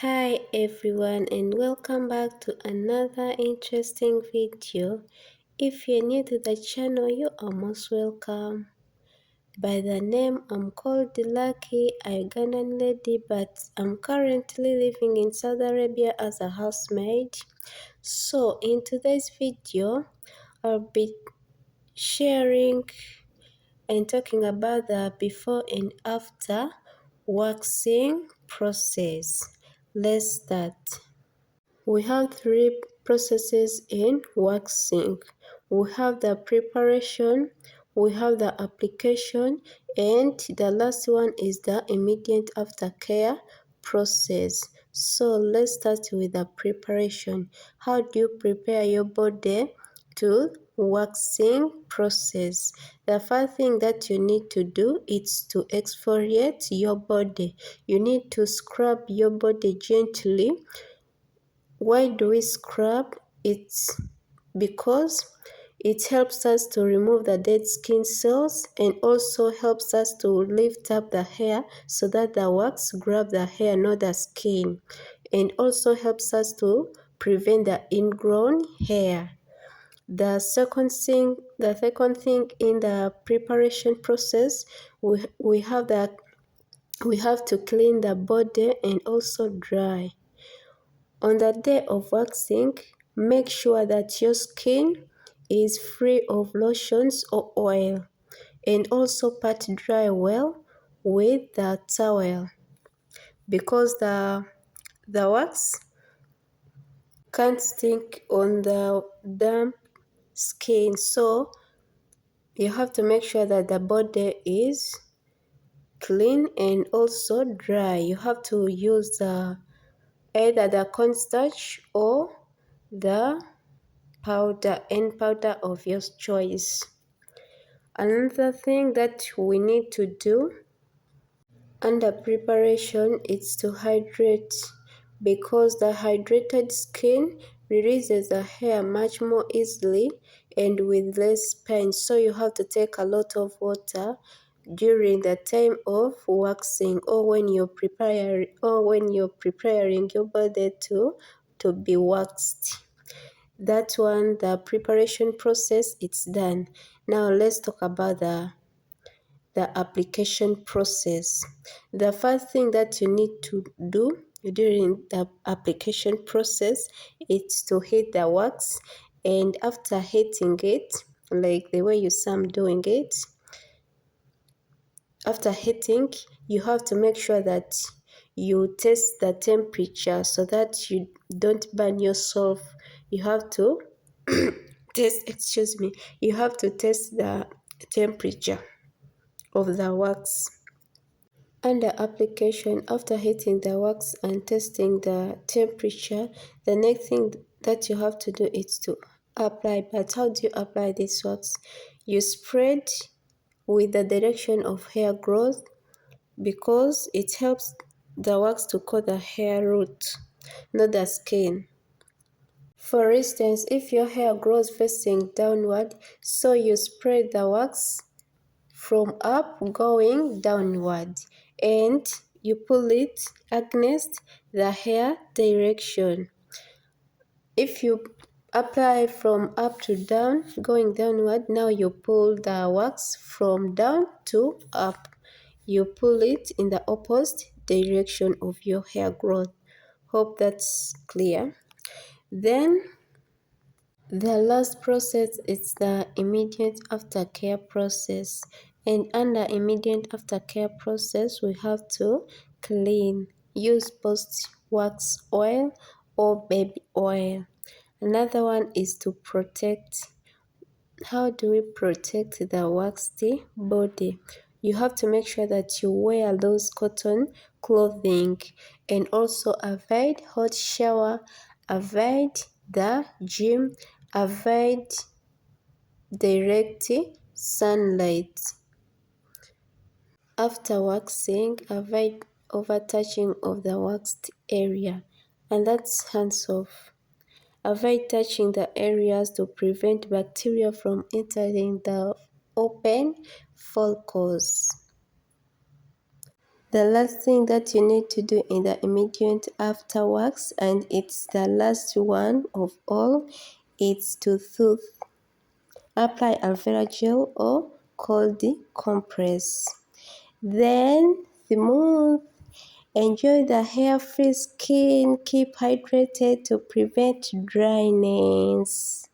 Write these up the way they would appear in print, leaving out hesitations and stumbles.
Hi everyone and welcome back to another interesting video. If you're new to the channel, you are most welcome. By the name, I'm called Lucky, a Ghanaian lady, but I'm currently living in Saudi Arabia as a housemaid. So in today's video, I'll be sharing and talking about the before and after waxing process. Let's start. We have three processes in waxing. We have the preparation, we have the application, and the last one is the immediate aftercare process. So let's start with the preparation. How do you prepare your body to waxing process? The first thing that you need to do is to exfoliate your body. You need to scrub your body gently. Why do we scrub? It's because it helps us to remove the dead skin cells and also helps us to lift up the hair so that the wax grab the hair, not the skin, and also helps us to prevent the ingrown hair. The second thing in the preparation process, we have to clean the body and also dry. On the day of waxing, make sure that your skin is free of lotions or oil, and also pat dry well with the towel because the wax can't stick on the damp skin. So you have to make sure that the body is clean and also dry. You have to use either the cornstarch or the powder of your choice. Another thing that we need to do under preparation is to hydrate, because the hydrated skin releases the hair much more easily and with less pain. So you have to take a lot of water during the time of waxing, or when you're preparing your body to be waxed. That one, the preparation process, it's done. Now let's talk about the application process. The first thing that you need to do during the application process is to heat the wax, and after heating it, like the way you see I'm doing it, after heating, you have to make sure that you test the temperature so that you don't burn yourself. You have to you have to test the temperature of the wax. Under application, after heating the wax and testing the temperature, the next thing that you have to do is to apply. But how do you apply this wax? You spread with the direction of hair growth, because it helps the wax to coat the hair root, not the skin. For instance, if your hair grows facing downward, so you spread the wax from up going downward, and you pull it against the hair direction. If you apply from up to down going downward, now you pull the wax from down to up. You pull it in the opposite direction of your hair growth. Hope that's clear. Then the last process is the immediate aftercare process. And under immediate aftercare process, we have to clean. Use post-wax oil or baby oil. Another one is to protect. How do we protect the waxed body? You have to make sure that you wear those cotton clothing, and also avoid hot shower, avoid the gym, avoid direct sunlight. After waxing, avoid over touching of the waxed area, and that's hands off. Avoid touching the areas to prevent bacteria from entering the open follicles. The last thing that you need to do in the immediate after wax, and it's the last one of all, it's to soothe. Apply aloe vera gel or cold compress. Then smooth. Enjoy the hair-free skin. Keep hydrated to prevent dryness.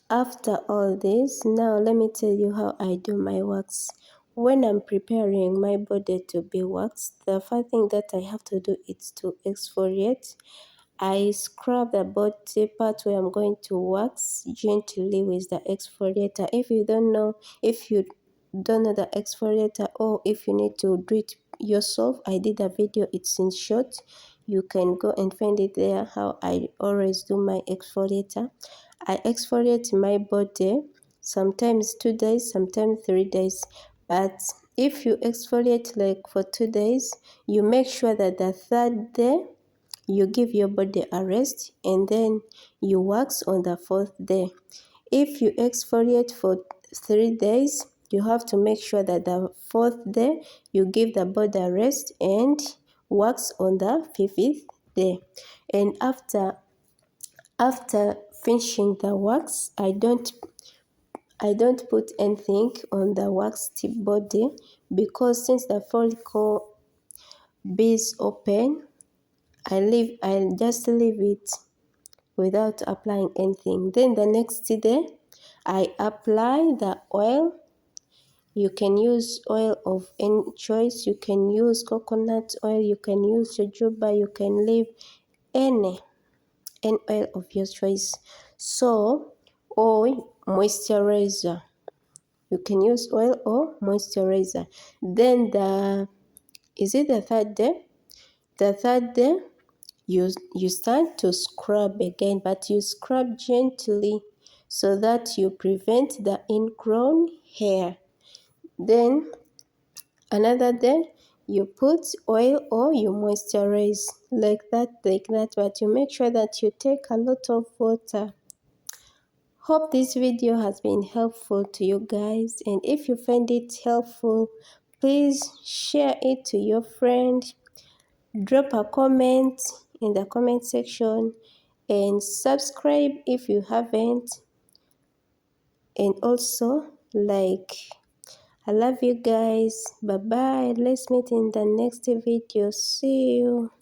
After all this, now let me tell you how I do my wax. When I'm preparing my body to be waxed, the first thing that I have to do is to exfoliate. I scrub the body part where I'm going to wax gently with the exfoliator. If you don't know the exfoliator, or if you need to do it yourself, I did a video, it's in short. You can go and find it there, how I always do my exfoliator. I exfoliate my body sometimes 2 days, sometimes 3 days. But if you exfoliate like for 2 days, you make sure that the third day you give your body a rest, and then you wax on the fourth day. If you exfoliate for 3 days, you have to make sure that the fourth day you give the body a rest and wax on the fifth day. And after finishing the wax, I don't put anything on the waxed body, because since the follicle is open, I just leave it without applying anything. Then the next day, I apply the oil. You can use oil of any choice. You can use coconut oil. You can use jojoba. You can leave any oil of your choice. So, or moisturizer. You can use oil or moisturizer. Then the third day? The third day, you start to scrub again, but you scrub gently so that you prevent the ingrown hair. Then another day, you put oil or you moisturize like that, but you make sure that you take a lot of water. Hope this video has been helpful to you guys, and if you find it helpful, please share it to your friend. Drop a comment in the comment section and subscribe if you haven't, and also like. I love you guys. Bye bye. Let's meet in the next video. See you.